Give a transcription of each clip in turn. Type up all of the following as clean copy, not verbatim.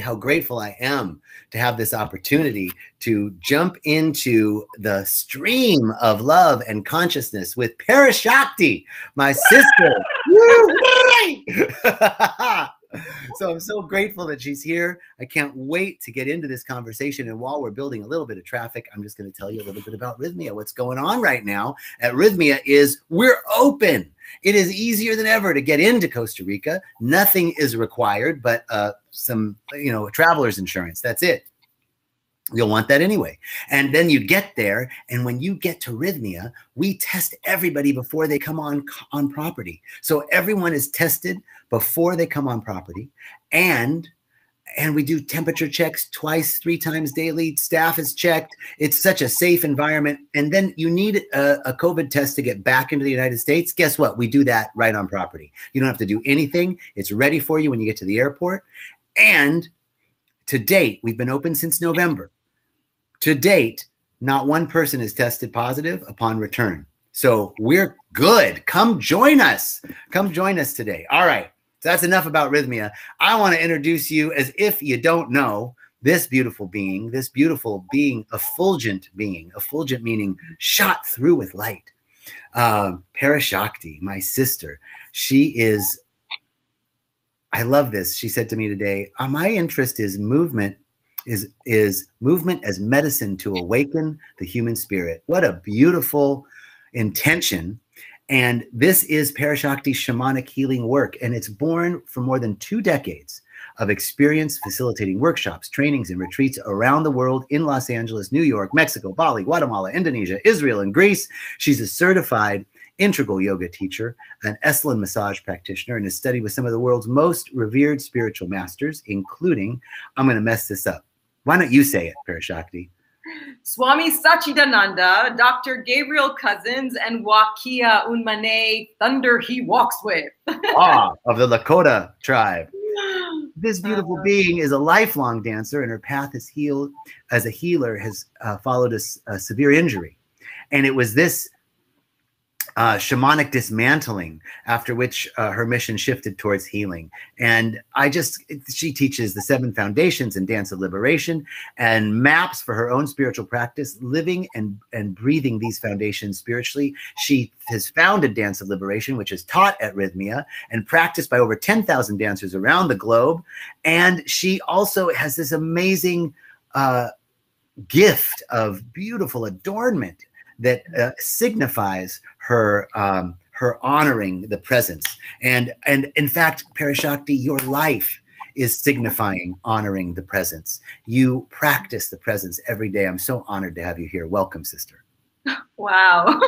how grateful I am to have this opportunity to jump into the stream of love and consciousness with Parashakti, my sister. So I'm so grateful that she's here. I can't wait to get into this conversation. And while we're building a little bit of traffic, I'm just going to tell you a little bit about Rhythmia. What's going on right now at Rhythmia is we're open. It is easier than ever to get into Costa Rica. Nothing is required but some, traveler's insurance. That's it. You'll want that anyway. And then you get there, and when you get to Rhythmia, we test everybody before they come on property. So everyone is tested before they come on property, and we do temperature checks twice, 3 times daily. Staff is checked. It's such a safe environment. And then you need a COVID test to get back into the United States. Guess what? We do that right on property. You don't have to do anything. It's ready for you when you get to the airport. And to date, we've been open since November. To date, not one person is tested positive upon return. So we're good. Come join us. Come join us today. All right. So that's enough about Rhythmia. I want to introduce you, as if you don't know, this beautiful being, effulgent meaning shot through with light. Parashakti, my sister. She is, I love this. She said to me today, my interest is movement, is movement as medicine to awaken the human spirit. What a beautiful intention. And this is Parashakti's shamanic healing work. And it's born from more than 2 decades of experience facilitating workshops, trainings, and retreats around the world in Los Angeles, New York, Mexico, Bali, Guatemala, Indonesia, Israel, and Greece. She's a certified integral yoga teacher, an Esalen massage practitioner, and has studied with some of the world's most revered spiritual masters, including, I'm going to mess this up. Why don't you say it, Parashakti? Swami Sachidananda, Dr. Gabriel Cousins, and Wakia Unmane, Thunder He Walks With. Of the Lakota tribe. This beautiful being is a lifelong dancer, and her path is healed as a healer has followed a severe injury. And it was this shamanic dismantling after which her mission shifted towards healing. And she teaches the 7 foundations in dance of liberation and maps for her own spiritual practice, living and breathing these foundations spiritually. She has founded Dance of Liberation, which is taught at Rhythmia and practiced by over 10,000 dancers around the globe. And she also has this amazing gift of beautiful adornment that signifies her honoring the presence. And in fact, Parashakti, your life is signifying honoring the presence. You practice the presence every day. I'm so honored to have you here. Welcome, sister. Wow.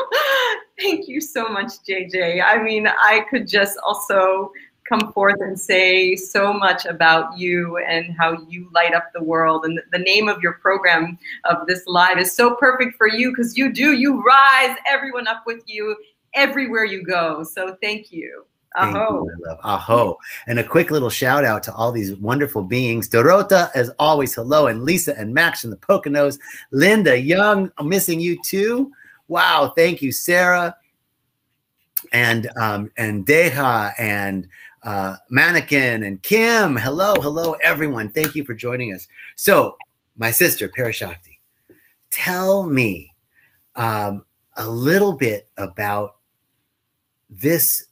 Thank you so much, JJ. I mean, I could just also come forth and say so much about you and how you light up the world. And the name of your program of this live is so perfect for you, because you rise everyone up with you everywhere you go. So thank you. Aho. Thank you, my love. Aho. And a quick little shout out to all these wonderful beings. Dorota, as always, hello. And Lisa and Max from the Poconos. Linda Young, I'm missing you too. Wow, thank you, Sarah. And Deha and Mannequin and Kim. Hello, everyone. Thank you for joining us. So, my sister, Parashakti, tell me a little bit about this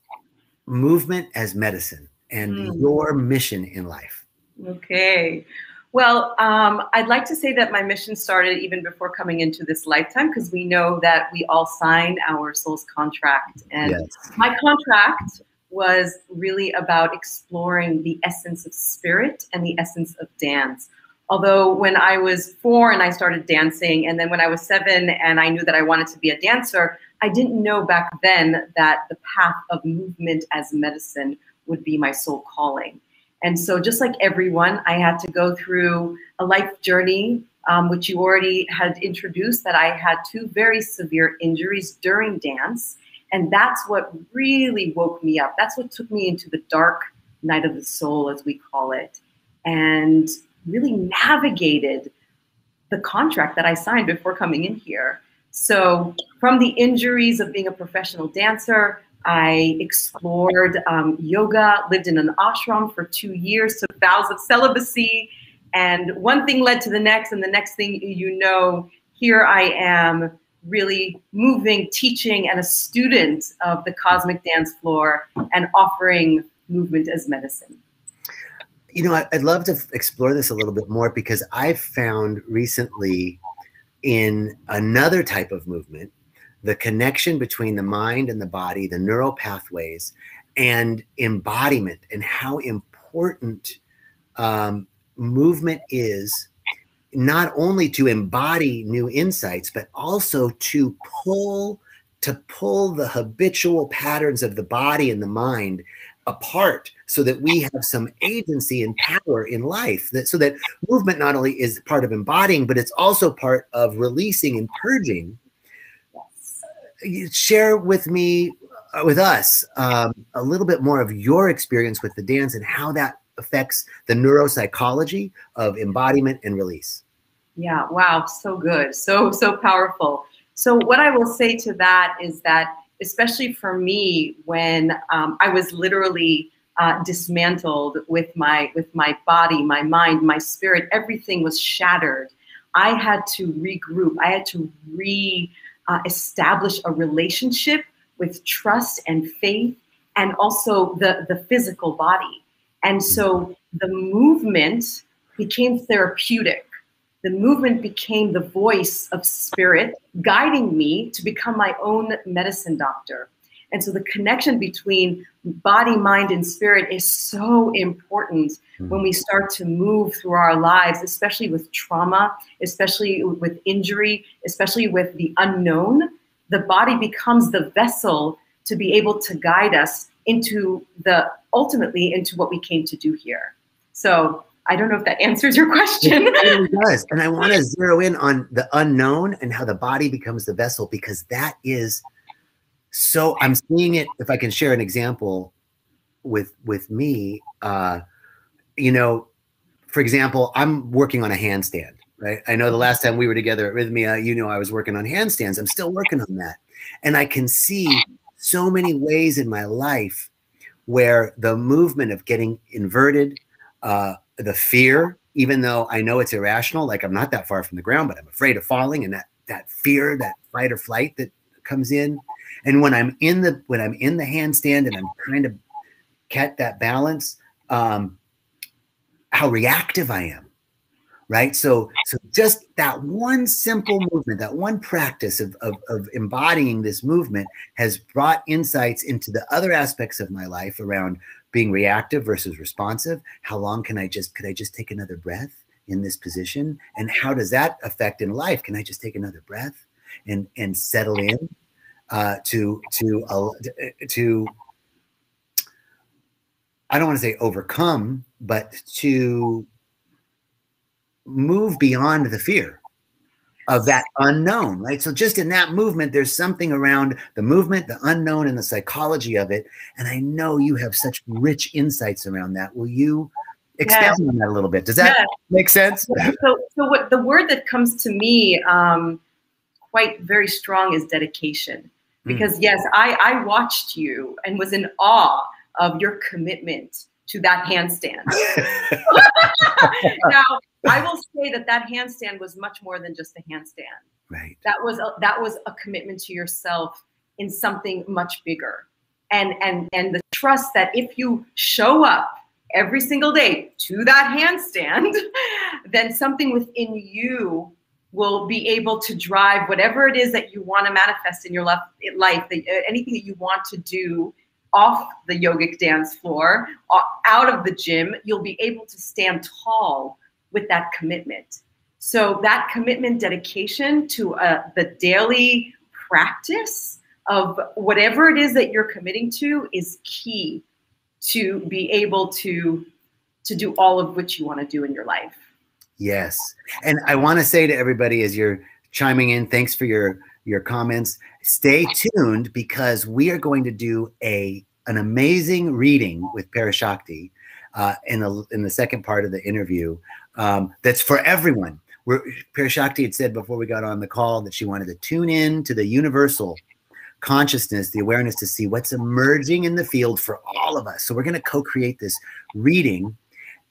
movement as medicine and your mission in life. Okay. Well, I'd like to say that my mission started even before coming into this lifetime, because we know that we all sign our soul's contract. And yes, my contract was really about exploring the essence of spirit and the essence of dance. Although when I was 4 and I started dancing, and then when I was 7 and I knew that I wanted to be a dancer, I didn't know back then that the path of movement as medicine would be my soul calling. And so just like everyone, I had to go through a life journey, which you already had introduced, that I had 2 very severe injuries during dance. And that's what really woke me up. That's what took me into the dark night of the soul, as we call it, and really navigated the contract that I signed before coming in here. So from the injuries of being a professional dancer, I explored yoga, lived in an ashram for 2 years, took vows of celibacy, And one thing led to the next, and the next thing you know, here I am really moving, teaching, and a student of the cosmic dance floor and offering movement as medicine. You know, I'd love to explore this a little bit more, because I've found recently in another type of movement, the connection between the mind and the body, the neural pathways, and embodiment, and how important movement is, not only to embody new insights, but also to pull the habitual patterns of the body and the mind apart, so that we have some agency and power in life, so that movement not only is part of embodying, but it's also part of releasing and purging. Share with us a little bit more of your experience with the dance and how that affects the neuropsychology of embodiment and release. Yeah, wow, so good, so powerful. So what I will say to that is that, especially for me, when I was literally dismantled with my body, my mind, my spirit, everything was shattered. I had to regroup. I had to establish a relationship with trust and faith, and also the physical body. And so the movement became therapeutic. The movement became the voice of spirit, guiding me to become my own medicine doctor. And so the connection between body, mind, and spirit is so important when we start to move through our lives, especially with trauma, especially with injury, especially with the unknown. The body becomes the vessel to be able to guide us ultimately into what we came to do here. So I don't know if that answers your question. It does. And I want to zero in on the unknown and how the body becomes the vessel, because that is so, I'm seeing it. If I can share an example with me, you know, for example, I'm working on a handstand, right? I know the last time we were together at Rhythmia, you know, I was working on handstands. I'm still working on that. And I can see so many ways in my life where the movement of getting inverted, the fear, even though I know it's irrational, like I'm not that far from the ground, but I'm afraid of falling, and that fear, that fight or flight that comes in. And when I'm in the handstand and I'm trying to get that balance, how reactive I am, right? So just that one simple movement, that one practice of embodying this movement has brought insights into the other aspects of my life around being reactive versus responsive. How long could I just take another breath in this position? And how does that affect in life? Can I just take another breath and settle in to I don't want to say overcome, but to move beyond the fear of that unknown, right? So just in that movement, there's something around the movement, the unknown, and the psychology of it. And I know you have such rich insights around that. Will you expand on that a little bit? Does that make sense? So what the word that comes to me quite very strong is dedication. Because yes, I watched you and was in awe of your commitment to that handstand. Now, I will say that handstand was much more than just a handstand. Right. That was a commitment to yourself in something much bigger. And the trust that if you show up every single day to that handstand, then something within you will be able to drive whatever it is that you want to manifest in your life, anything that you want to do off the yogic dance floor, out of the gym, you'll be able to stand tall with that commitment. So that commitment, dedication to the daily practice of whatever it is that you're committing to is key to be able to do all of which you want to do in your life. Yes. And I want to say to everybody as you're chiming in, thanks for your comments. Stay tuned, because we are going to do an amazing reading with Parashakti in the second part of the interview. That's for everyone. Parashakti had said before we got on the call that she wanted to tune in to the universal consciousness, the awareness, to see what's emerging in the field for all of us. So we're going to co-create this reading.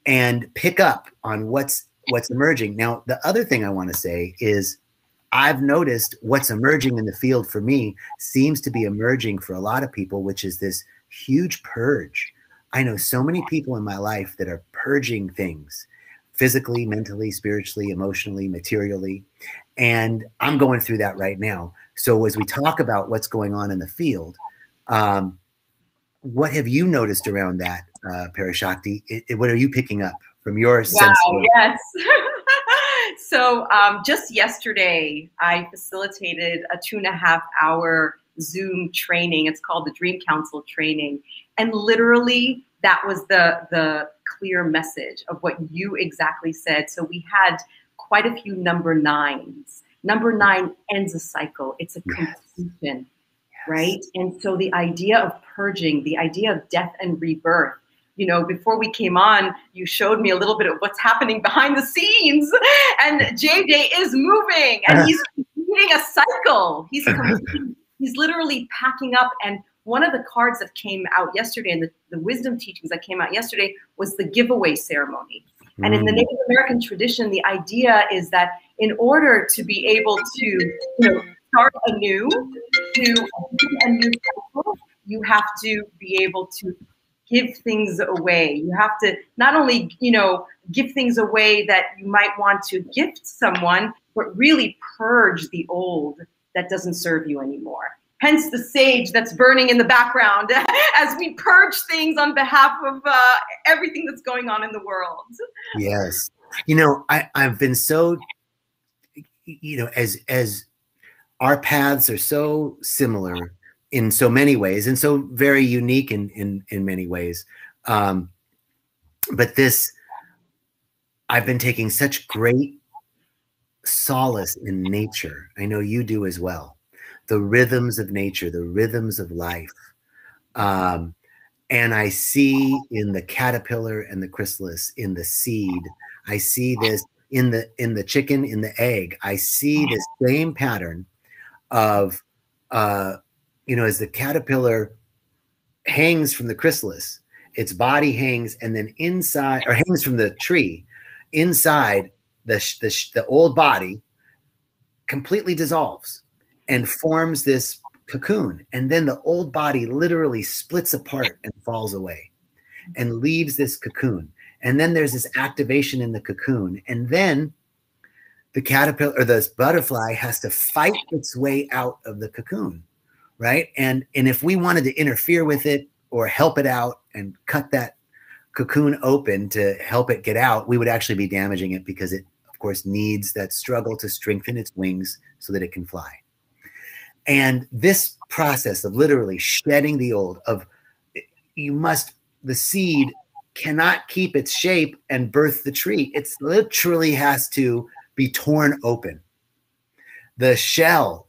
and pick up on what's emerging. Now, the other thing I want to say is I've noticed what's emerging in the field for me seems to be emerging for a lot of people, which is this huge purge. I know so many people in my life that are purging things physically, mentally, spiritually, emotionally, materially. And I'm going through that right now. So as we talk about what's going on in the field, what have you noticed around that, Parashakti? What are you picking up from your sense? Wow, yes. So just yesterday, I facilitated a 2.5-hour Zoom training. It's called the Dream Council training. And literally, that was the clear message of what you exactly said. So we had quite a few number 9s. Number 9 ends a cycle. It's a completion, right? And so the idea of purging, the idea of death and rebirth, you know, before we came on, you showed me a little bit of what's happening behind the scenes. And JJ is moving and he's completing a cycle. He's literally packing up. And one of the cards that came out yesterday and the wisdom teachings that came out yesterday was the giveaway ceremony. And in the Native American tradition, the idea is that in order to be able to start anew, to a new cycle, you have to be able to give things away. You have to not only, give things away that you might want to gift someone, but really purge the old that doesn't serve you anymore. Hence the sage that's burning in the background as we purge things on behalf of everything that's going on in the world. Yes. I've been so, as our paths are so similar in so many ways and so very unique in many ways. But I've been taking such great solace in nature. I know you do as well. The rhythms of nature, the rhythms of life. And I see in the caterpillar and the chrysalis, in the seed, I see this in the chicken, in the egg. I see this same pattern of, as the caterpillar hangs from the chrysalis, its body hangs, and then inside, or hangs from the tree, inside the old body completely dissolves and forms this cocoon. And then the old body literally splits apart and falls away and leaves this cocoon. And then there's this activation in the cocoon. And then the caterpillar or this butterfly has to fight its way out of the cocoon, right? And if we wanted to interfere with it or help it out and cut that cocoon open to help it get out, we would actually be damaging it because it, of course, needs that struggle to strengthen its wings so that it can fly. And this process of literally shedding the old, the seed cannot keep its shape and birth the tree. It literally has to be torn open. The shell,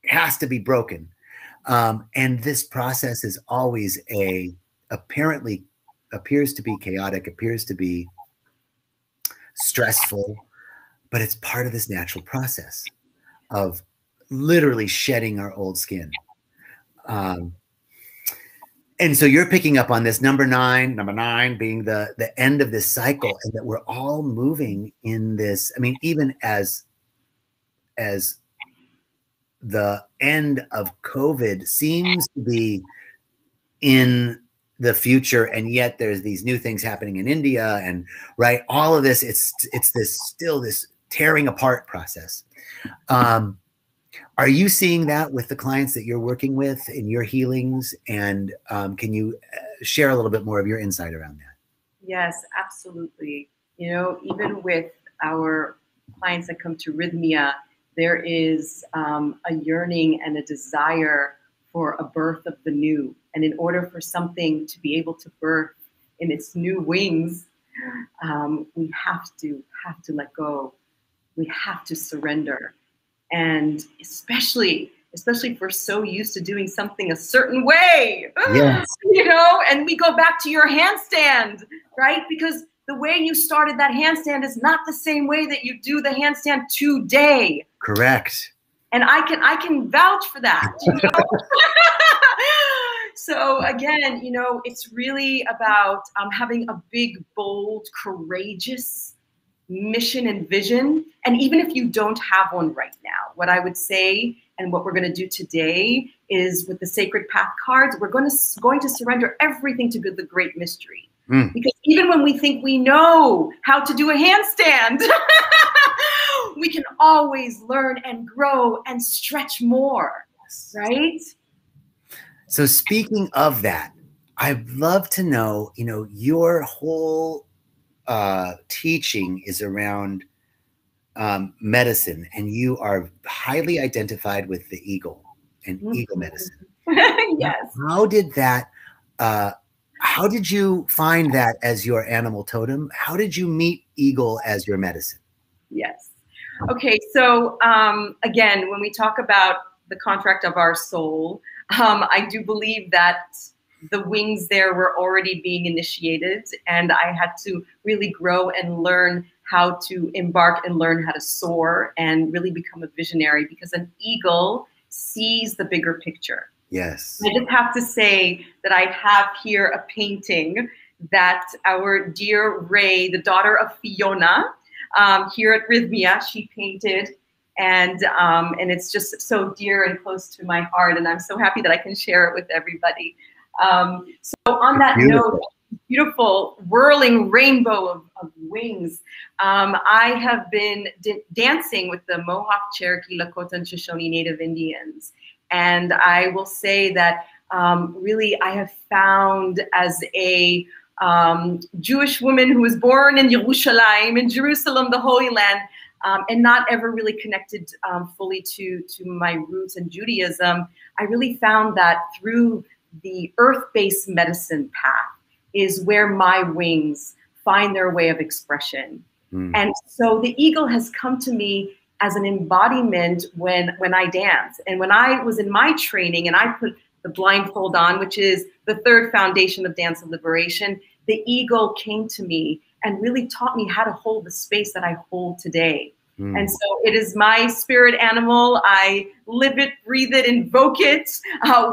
has to be broken. And this process is always apparently appears to be chaotic, appears to be stressful, but it's part of this natural process of literally shedding our old skin. And so you're picking up on this number nine being the end of this cycle, and that we're all moving in this. I mean, even as the end of COVID seems to be in the future, and yet there's these new things happening in India, and right, all of this, it's still this tearing apart process. Are you seeing that with the clients that you're working with in your healings? And can you share a little bit more of your insight around that? Yes, absolutely. Even with our clients that come to Rhythmia, there is a yearning and a desire for a birth of the new. And in order for something to be able to birth in its new wings, we have to let go. We have to surrender. And especially if we're so used to doing something a certain way, yes. And we go back to your handstand, right? Because the way you started that handstand is not the same way that you do the handstand today. Correct. And I can vouch for that. So again, you know, it's really about having a big, bold, courageous mission and vision. And even if you don't have one right now, what I would say and what we're going to do today is with the Sacred Path cards, we're going to surrender everything to the great mystery. Because even when we think we know how to do a handstand, we can always learn and grow and stretch more, right? So speaking of that, I'd love to know, you know, your whole teaching is around medicine, and you are highly identified with the eagle and eagle medicine. Yes. How did you find that as your animal totem? How did you meet eagle as your medicine? Yes. Okay. So again, when we talk about the contract of our soul, I do believe that the wings there were already being initiated, and I had to really grow and learn how to embark and learn how to soar and really become a visionary, because an eagle sees the bigger picture. Yes. I just have to say that I have here a painting that our dear Ray, the daughter of Fiona, here at Rhythmia, she painted, and it's just so dear and close to my heart, and I'm so happy that I can share it with everybody. So on that note, beautiful whirling rainbow of wings. I have been dancing with the Mohawk, Cherokee, Lakota, and Shoshone Native Indians. And I will say that really I have found, as a Jewish woman who was born in Yerushalayim, in Jerusalem, the Holy Land, and not ever really connected fully to my roots in Judaism, I really found that through the earth-based medicine path is where my wings find their way of expression. And so the eagle has come to me as an embodiment when I dance. And when I was in my training and I put the blindfold on, which is the third foundation of dance of liberation, the eagle came to me and really taught me how to hold the space that I hold today. And so it is my spirit animal. I live it, breathe it, invoke it,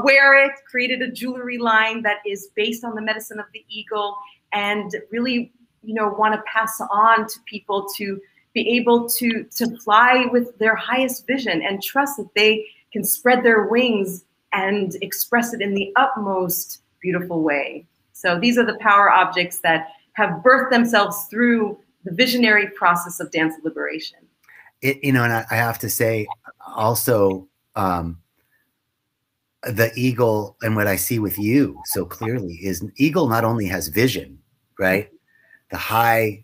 wear it, created a jewelry line that is based on the medicine of the eagle, and really, you know, want to pass on to people to be able to fly with their highest vision and trust that they can spread their wings and express it in the utmost beautiful way. So these are the power objects that have birthed themselves through the visionary process of dance of liberation. You know, and I have to say also, the eagle, and what I see with you so clearly is an eagle not only has vision, right? The high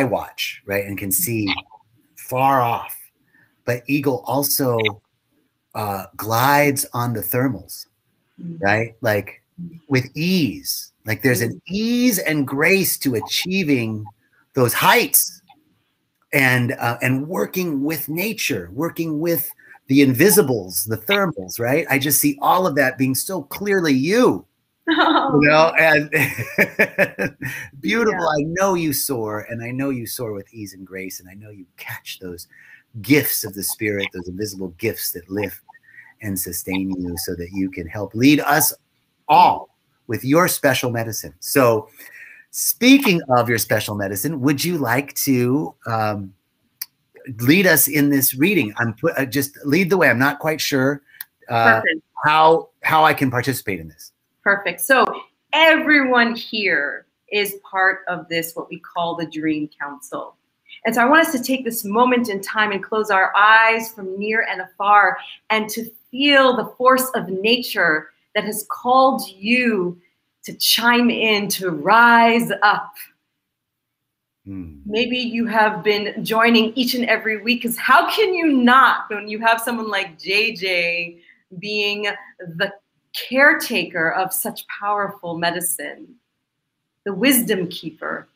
watch, right? And can see far off, but eagle also glides on the thermals, right? Like with ease, like there's an ease and grace to achieving those heights. And working with nature, working with the invisibles, the thermals, right? I just see all of that being so clearly you, you know, and beautiful. Yeah. I know you soar, and I know you soar with ease and grace, and I know you catch those gifts of the spirit, those invisible gifts that lift and sustain you so that you can help lead us all with your special medicine. So, speaking of your special medicine, would you like to lead us in this reading? Just lead the way. I'm not quite sure how I can participate in this. Perfect. So everyone here is part of this, what we call the Dream Council. And so I want us to take this moment in time and close our eyes from near and afar and to feel the force of nature that has called you to chime in, to rise up. Maybe you have been joining each and every week, because how can you not when you have someone like JJ being the caretaker of such powerful medicine, the wisdom keeper.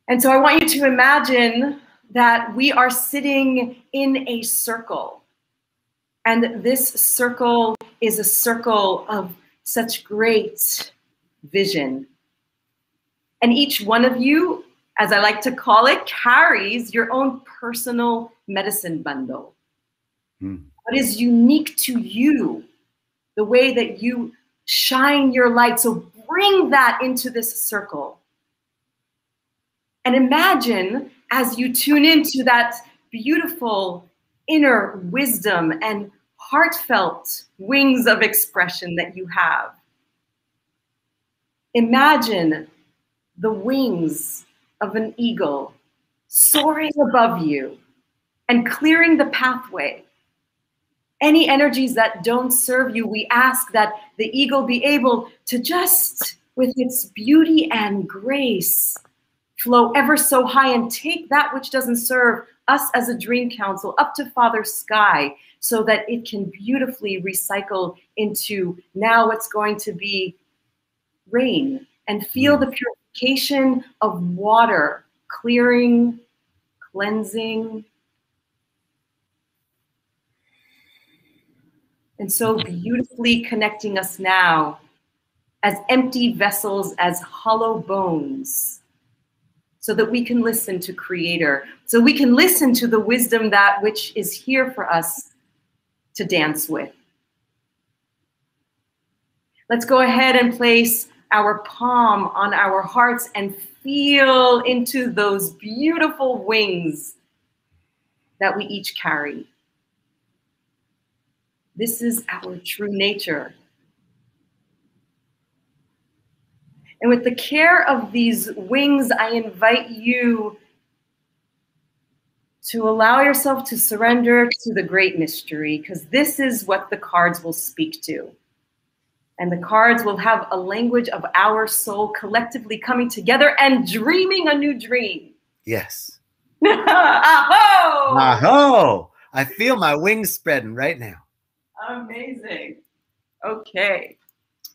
And so I want you to imagine that we are sitting in a circle, and this circle is a circle of such great vision. And each one of you, as I like to call it, carries your own personal medicine bundle. What is unique to you the way that you shine your light. So bring that into this circle. And imagine as you tune into that beautiful inner wisdom and heartfelt wings of expression that you have. Imagine the wings of an eagle soaring above you and clearing the pathway. Any energies that don't serve you, we ask that the eagle be able to just, with its beauty and grace, flow ever so high and take that which doesn't serve us as a dream council up to Father Sky, so that it can beautifully recycle into now what's going to be rain, and feel the purification of water, clearing, cleansing. And so beautifully connecting us now as empty vessels, as hollow bones, so that we can listen to Creator, so we can listen to the wisdom that which is here for us to dance with. Let's go ahead and place our palm on our hearts and feel into those beautiful wings that we each carry. This is our true nature. And with the care of these wings, I invite you to allow yourself to surrender to the great mystery, because this is what the cards will speak to. And the cards will have a language of our soul collectively coming together and dreaming a new dream. Yes. Aho! Aho! I feel my wings spreading right now. Amazing. Okay.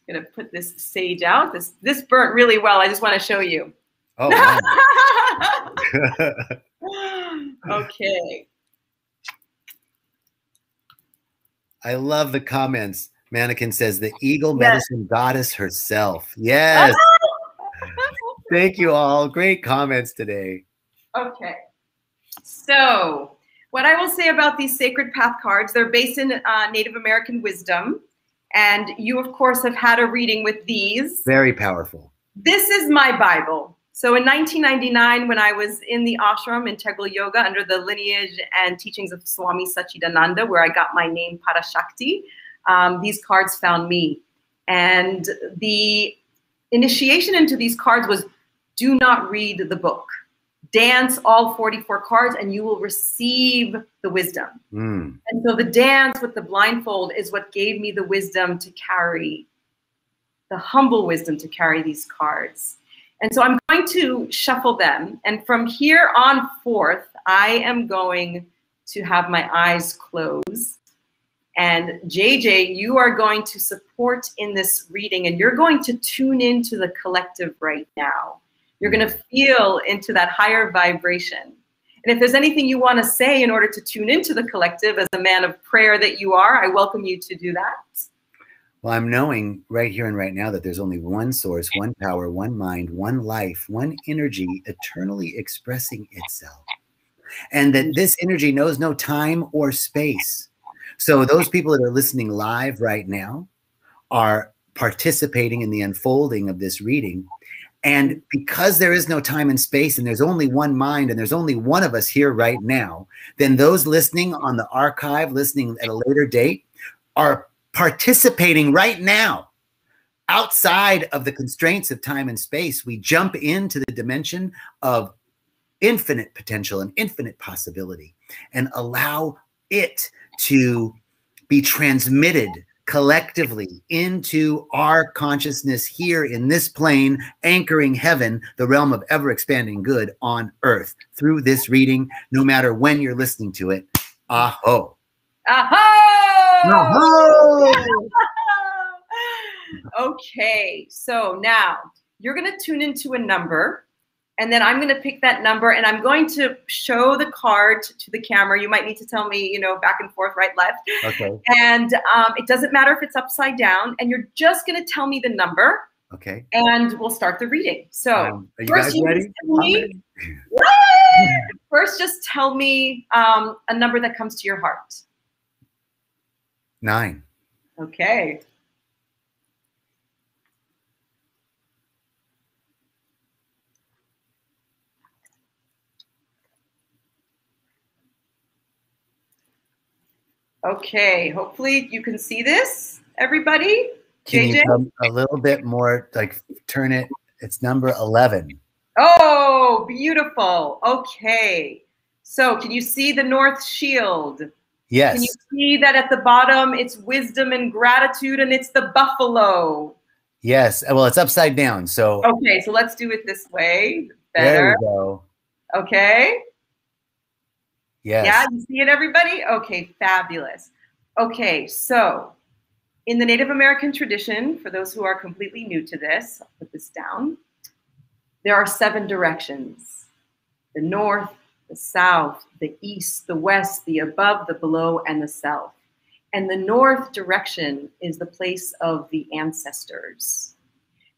I'm going to put this sage out. This burnt really well. I just want to show you. Oh, wow. Okay. I love the comments. Mannequin says the eagle medicine goddess herself. Yes. Thank you all. Great comments today. Okay. So what I will say about these sacred path cards, they're based in Native American wisdom. And you, of course, have had a reading with these. Very powerful. This is my Bible. So in 1999, when I was in the ashram, Integral Yoga, under the lineage and teachings of Swami Satchidananda, where I got my name Parashakti, these cards found me. And the initiation into these cards was, do not read the book. Dance all 44 cards and you will receive the wisdom. And so the dance with the blindfold is what gave me the wisdom to carry, the humble wisdom to carry these cards. And so I'm going to shuffle them. And from here on forth, I am going to have my eyes closed. And JJ, you are going to support in this reading, and you're going to tune into the collective right now. You're going to feel into that higher vibration. And if there's anything you want to say in order to tune into the collective as a man of prayer that you are, I welcome you to do that. Well, I'm knowing right here and right now that there's only one source, one power, one mind, one life, one energy eternally expressing itself. And that this energy knows no time or space. So those people that are listening live right now are participating in the unfolding of this reading. And because there is no time and space, and there's only one mind, and there's only one of us here right now, then those listening on the archive, listening at a later date, are participating right now. Outside of the constraints of time and space, we jump into the dimension of infinite potential and infinite possibility, and allow it to be transmitted collectively into our consciousness here in this plane, anchoring heaven, the realm of ever-expanding good on earth, through this reading, no matter when you're listening to it. Aho. Aho! Aho! Okay, so now you're going to tune into a number, and then I'm going to pick that number, and I'm going to show the card to the camera. You might need to tell me, back and forth, right, left. Okay. And it doesn't matter if it's upside down, and you're just going to tell me the number. Okay. And we'll start the reading. So are you guys ready? First, just tell me a number that comes to your heart. 9. Okay. Okay, hopefully you can see this, everybody. Can JJ? you come a little bit more, like turn it? It's number 11. Oh, beautiful. Okay. So can you see the North Shield? Yes. Can you see that at the bottom, it's wisdom and gratitude, and it's the buffalo? Yes. Well, it's upside down. So okay, so let's do it this way. Better. There Better. we go. Okay. Yes. Yeah, you see it, everybody? Okay, fabulous. Okay, so in the Native American tradition, for those who are completely new to this, I'll put this down. There are 7 directions: the north, the south, the east, the west, the above, the below, and the south. And the north direction is the place of the ancestors.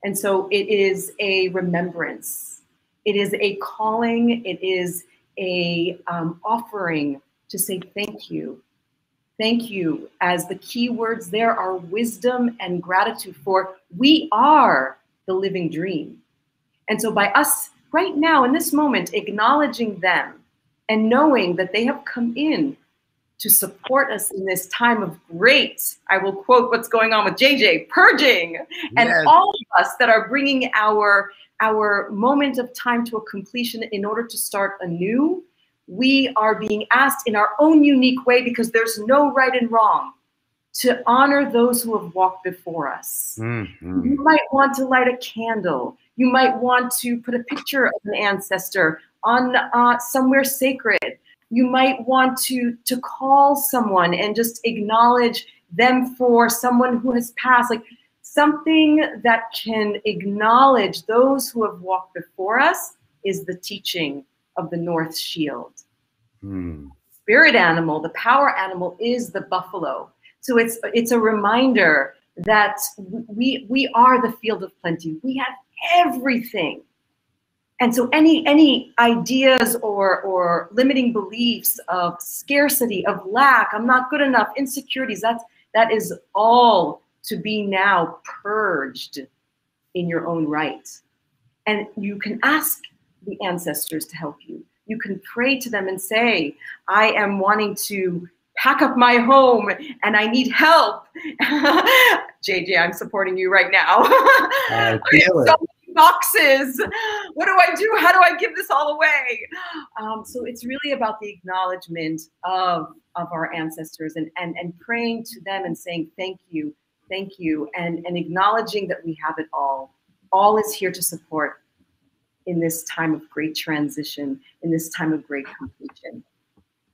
And so it is a remembrance. It is a calling. It is a offering to say thank you. Thank you, as the key words there are wisdom and gratitude, for we are the living dream. And so by us right now in this moment, acknowledging them and knowing that they have come in to support us in this time of great, I will quote what's going on with JJ, purging, and all of us that are bringing our moment of time to a completion in order to start anew, we are being asked in our own unique way, because there's no right and wrong, to honor those who have walked before us. Mm-hmm. You might want to light a candle. You might want to put a picture of an ancestor on somewhere sacred. You might want to call someone and just acknowledge them for someone who has passed, like something that can acknowledge those who have walked before us is the teaching of the North Shield. Spirit animal, the power animal, is the buffalo. So it's a reminder that we are the field of plenty. We have everything. And so any ideas or limiting beliefs of scarcity, of lack, I'm not good enough, insecurities, that is all to be now purged in your own right. And you can ask the ancestors to help you. You can pray to them and say, I am wanting to pack up my home and I need help. JJ, I'm supporting you right now. I feel it. So many boxes. What do I do? How do I give this all away? So it's really about the acknowledgement of our ancestors and praying to them and saying, thank you, and acknowledging that we have it all. All is here to support in this time of great transition, in this time of great completion.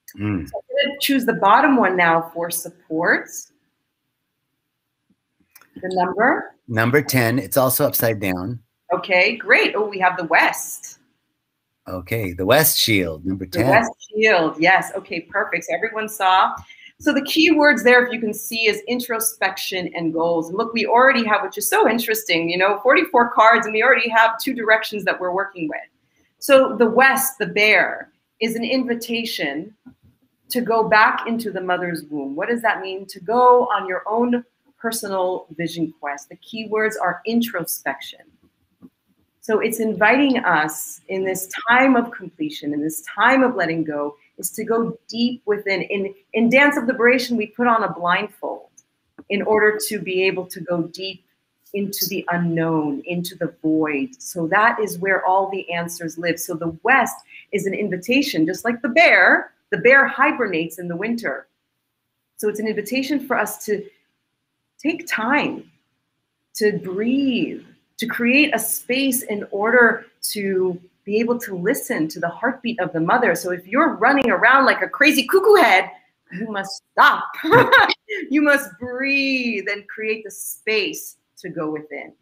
So I'm going to choose the bottom one now for support. The number? Number 10. It's also upside down. Okay, great. Oh, we have the West. Okay, the West Shield, number 10. The West Shield, yes. Okay, perfect. So everyone saw. So the key words there, if you can see, is introspection and goals. And look, we already have, which is so interesting, 44 cards, and we already have 2 directions that we're working with. So the West, the bear, is an invitation to go back into the mother's womb. What does that mean? To go on your own personal vision quest. The key words are introspection. So it's inviting us in this time of completion, in this time of letting go, is to go deep within. In Dance of Liberation, we put on a blindfold in order to be able to go deep into the unknown, into the void. So that is where all the answers live. So the West is an invitation, just like the bear hibernates in the winter. So it's an invitation for us to take time, to breathe, to create a space in order to be able to listen to the heartbeat of the mother. So if you're running around like a crazy cuckoo head, you must stop. You must breathe and create the space to go within.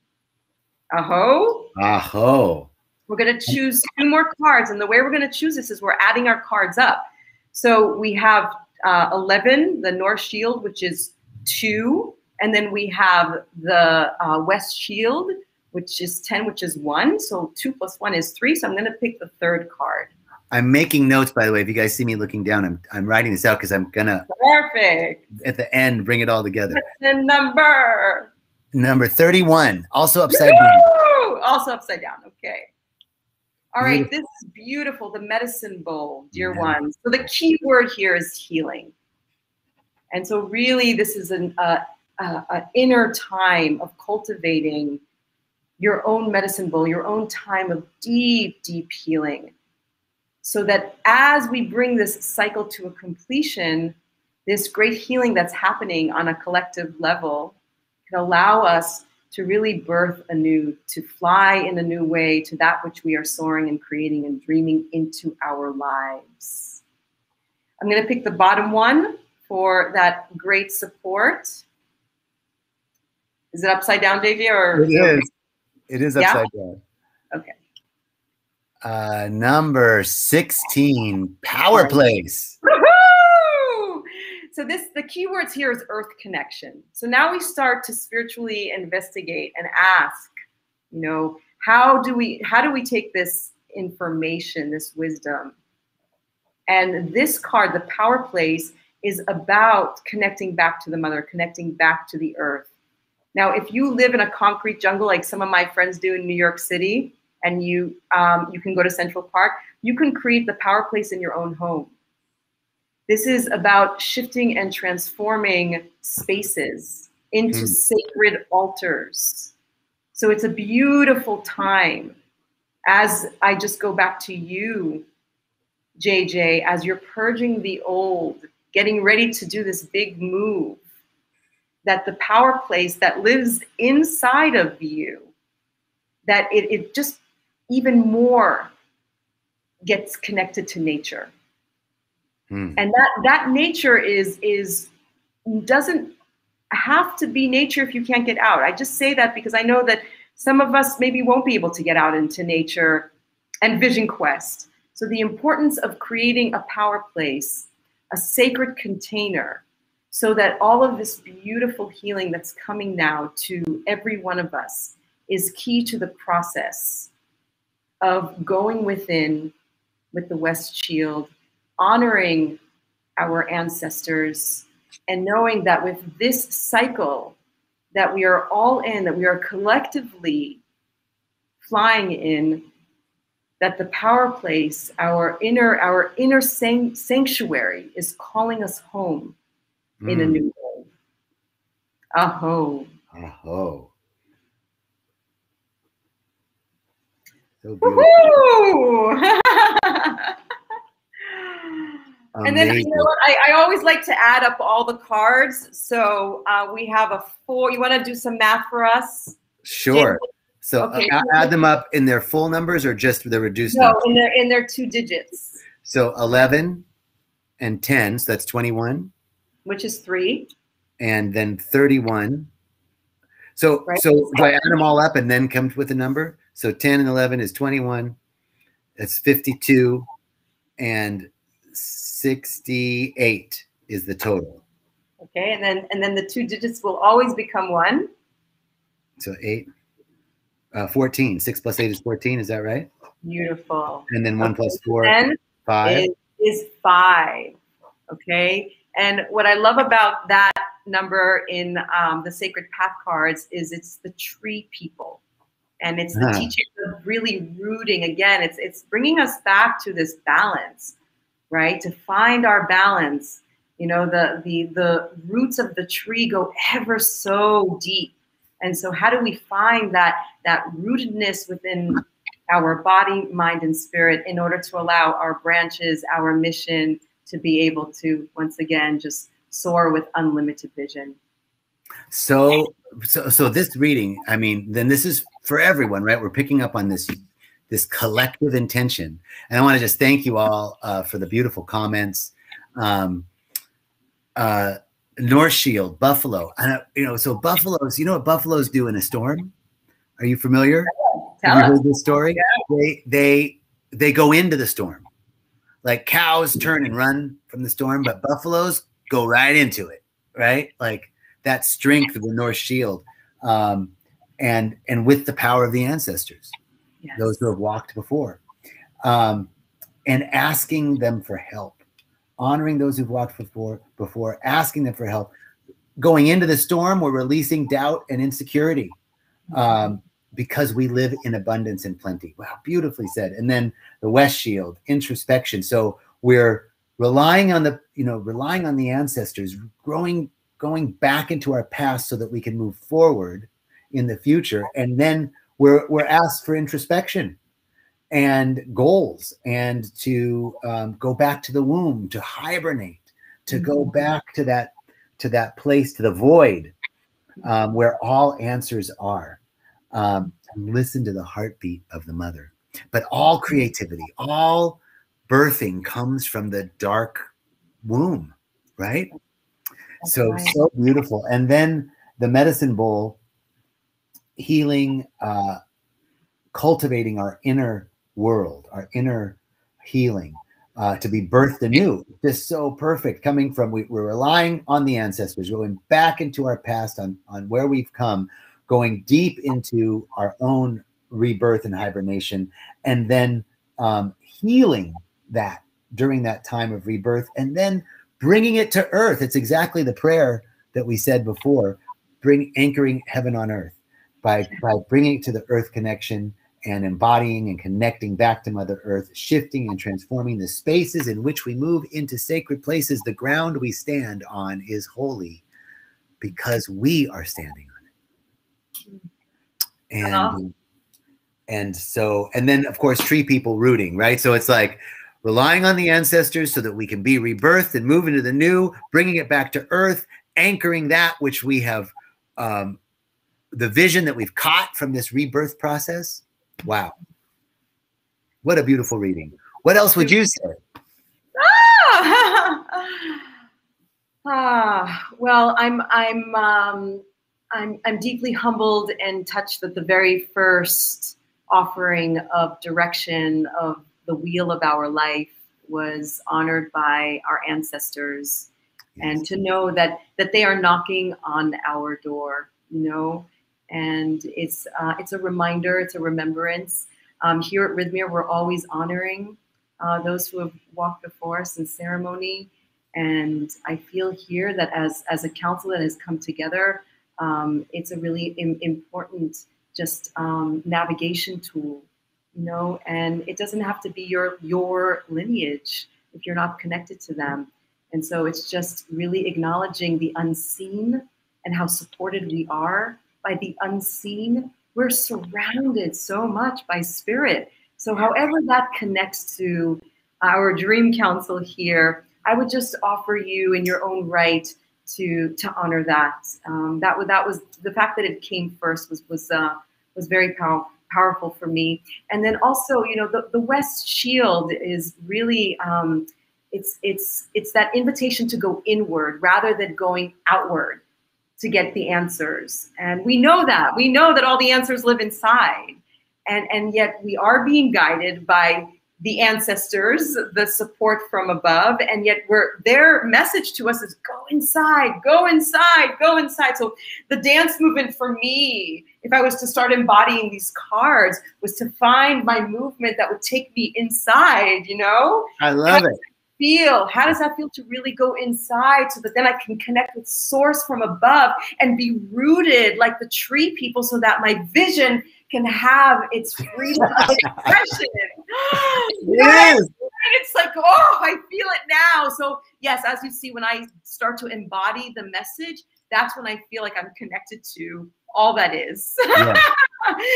Aho? Aho. We're going to choose 2 more cards. And the way we're going to choose this is we're adding our cards up. So we have 11, the North Shield, which is 2. And then we have the West Shield, which is 10, which is 1. So 2 plus 1 is 3. So I'm going to pick the 3rd card. I'm making notes, by the way. If you guys see me looking down, I'm writing this out because I'm going to, perfect, at the end, bring it all together. What's the number? Number 31, also upside down. Also upside down, okay. All right, this is beautiful, the medicine bowl, dear ones. So the key word here is healing. And so really this is an inner time of cultivating your own medicine bowl, your own time of deep, deep healing. So that as we bring this cycle to a completion, this great healing that's happening on a collective level can allow us to really birth anew, to fly in a new way to that which we are soaring and creating and dreaming into our lives. I'm going to pick the bottom one for that great support. Is it upside down, JJ? Or it is. It is upside down. Okay. Number 16, power place. Woohoo! So the keywords here is earth connection. So now we start to spiritually investigate and ask, you know, how do we take this information, this wisdom? And this card, the power place, is about connecting back to the mother, connecting back to the earth. Now, if you live in a concrete jungle, like some of my friends do in New York City, and you can go to Central Park, you can create the power place in your own home. This is about shifting and transforming spaces into sacred altars. So it's a beautiful time. As I just go back to you, JJ, as you're purging the old, getting ready to do this big move, that the power place that lives inside of you, that it just even more gets connected to nature. And that nature doesn't have to be nature if you can't get out. I just say that because I know that some of us maybe won't be able to get out into nature and vision quest. So the importance of creating a power place, a sacred container, so that all of this beautiful healing that's coming now to every one of us is key to the process of going within with the West Shield, honoring our ancestors, and knowing that with this cycle that we are all in, that we are collectively flying in, that the power place, our inner sanctuary, is calling us home in a new way. Aho. Aho. So beautiful. And then, you know what, I always like to add up all the cards. So we have a 4. You want to do some math for us? Sure. So okay. Add them up in their full numbers or just the reduced numbers? No, in their 2 digits. So 11 and 10, so that's 21. Which is 3. And then 31. So do I add them all up and then come with a number? So 10 and 11 is 21. That's 52. And 68 is the total. Okay, and then the 2 digits will always become 1. So 14. 6 plus 8 is 14. Is that right? Beautiful. And then 1 plus 4, 5. Is 5. Okay. And what I love about that number in the Sacred Path cards is it's the tree people. And it's the teaching of really rooting. Again, it's bringing us back to this balance, right? To find our balance. You know, the roots of the tree go ever so deep. And so how do we find that rootedness within our body, mind, and spirit in order to allow our branches, our mission to be able to, once again, just soar with unlimited vision? So this reading, I mean, then this is for everyone, right? We're picking up on this collective intention. And I want to just thank you all for the beautiful comments. North Shield, buffalo. So buffaloes, you know what buffaloes do in a storm? Are you familiar? Have you heard this story? Yeah. They go into the storm. Like cows turn and run from the storm, but buffaloes go right into it, right? Like that strength of the North Shield, and with the power of the ancestors, those who have walked before, and asking them for help, honoring those who've walked before, asking them for help. Going into the storm, we're releasing doubt and insecurity, because we live in abundance and plenty. Wow, beautifully said. And then the West Shield, introspection. So we're relying on you know, relying on the ancestors, going back into our past so that we can move forward in the future. And then we're asked for introspection and goals, and to go back to the womb, to hibernate, to go back to that place, to the void, where all answers are. And listen to the heartbeat of the mother. But all creativity, all birthing comes from the dark womb, right? So beautiful. And then the medicine bowl, healing, cultivating our inner world, our inner healing, to be birthed anew. Just so perfect, coming from, we're relying on the ancestors, going back into our past, on where we've come, going deep into our own rebirth and hibernation, and then healing that during that time of rebirth, and then bringing it to earth. It's exactly the prayer that we said before, anchoring heaven on earth, by bringing it to the earth connection and embodying and connecting back to Mother Earth, shifting and transforming the spaces in which we move into sacred places. The ground we stand on is holy because we are standing on it. And then of course, tree people rooting, right? So it's like relying on the ancestors so that we can be rebirthed and move into the new, bringing it back to earth, anchoring that which we have, the vision that we've caught from this rebirth process. Wow. What a beautiful reading. What else would you say? Well, I'm deeply humbled and touched that the very first offering of direction of the wheel of our life was honored by our ancestors, and to know that they are knocking on our door, you know. And it's a reminder, it's a remembrance. Here at Rhythmia, we're always honoring those who have walked before us in ceremony. And I feel here that as a council that has come together, it's a really important just navigation tool, you know. And it doesn't have to be your lineage if you're not connected to them. And so it's just really acknowledging the unseen and how supported we are by the unseen. We're surrounded so much by spirit. So however that connects to our dream council here, I would just offer you in your own right to honor that. That was the fact that it came first was very powerful for me. And then also, you know, the West Shield is really it's that invitation to go inward rather than going outward to get the answers. And we know that all the answers live inside. And yet we are being guided by the ancestors, the support from above. And yet their message to us is go inside, go inside, go inside. So the dance movement for me, if I was to start embodying these cards, was to find my movement that would take me inside, you know? I love it. How does that feel to really go inside so that then I can connect with source from above and be rooted like the tree people so that my vision can have its freedom of expression. Yes. It's like, oh, I feel it now. So yes, as you see, when I start to embody the message, that's when I feel like I'm connected to all that is. Yeah.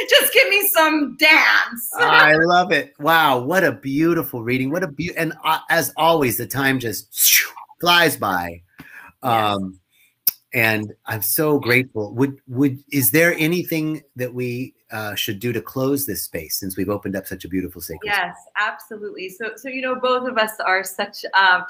Just give me some dance. I love it. Wow, what a beautiful reading. And as always, the time just flies by. Yes. And I'm so grateful. Is there anything that we should do to close this space, since we've opened up such a beautiful sacred space? Yes, absolutely. So you know, both of us are such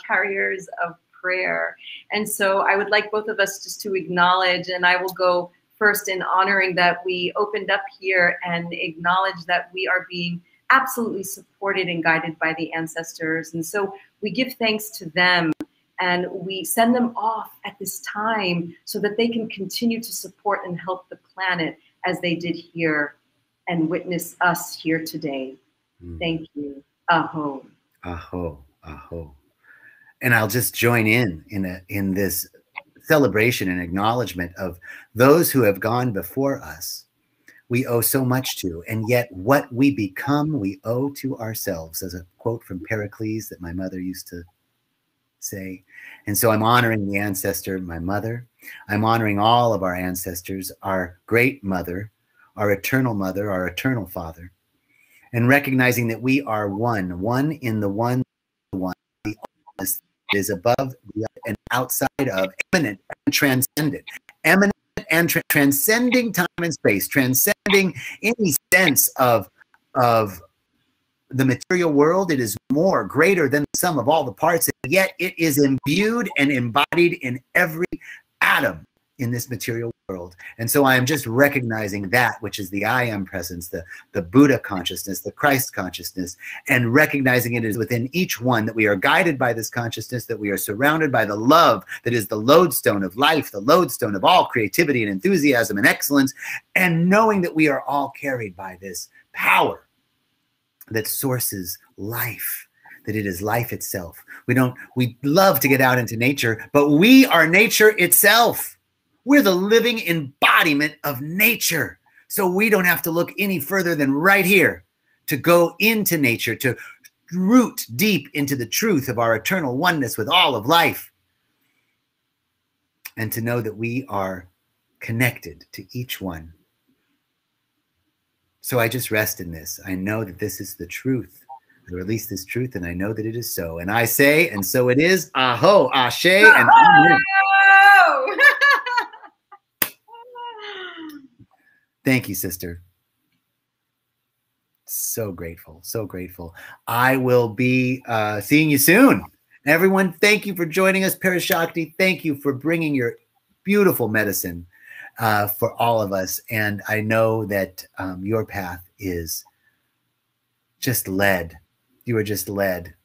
carriers of prayer. And so I would like both of us just to acknowledge, and I will go first in honoring that we opened up here and acknowledge that we are being absolutely supported and guided by the ancestors. And so we give thanks to them, and we send them off at this time so that they can continue to support and help the planet as they did here and witness us here today. Thank you. Aho. Aho. Aho. And I'll just join in this celebration and acknowledgement of those who have gone before us. We owe so much to, and yet what we become, we owe to ourselves. As a quote from Pericles that my mother used to say. And so I'm honoring the ancestor, my mother. I'm honoring all of our ancestors, our great mother, our eternal father, and recognizing that we are one in the one, the allness that is above and outside of, eminent and transcendent, eminent and transcending time and space, transcending any sense of the material world. It is more greater than the sum of all the parts, and yet it is imbued and embodied in every atom in this material world. And so I am just recognizing that which is the I am presence, the Buddha consciousness, the Christ consciousness, and recognizing it is within each one, that we are guided by this consciousness, that we are surrounded by the love that is the lodestone of life, the lodestone of all creativity and enthusiasm and excellence, and knowing that we are all carried by this power that sources life, that it is life itself. We love to get out into nature, but we are nature itself. We're the living embodiment of nature. So we don't have to look any further than right here to go into nature, to root deep into the truth of our eternal oneness with all of life, and to know that we are connected to each one. So I just rest in this. I know that this is the truth. I release this truth, and I know that it is so. And I say, and so it is. Aho, ashe, and amen. Thank you, sister. So grateful, so grateful. I will be seeing you soon. Everyone, thank you for joining us. Parashakti, thank you for bringing your beautiful medicine for all of us. And I know that your path is just led. You are just led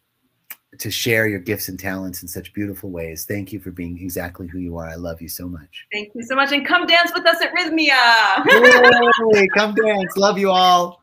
to share your gifts and talents in such beautiful ways. Thank you for being exactly who you are. I love you so much. Thank you so much. And come dance with us at Rhythmia. Yay, come dance. Love you all.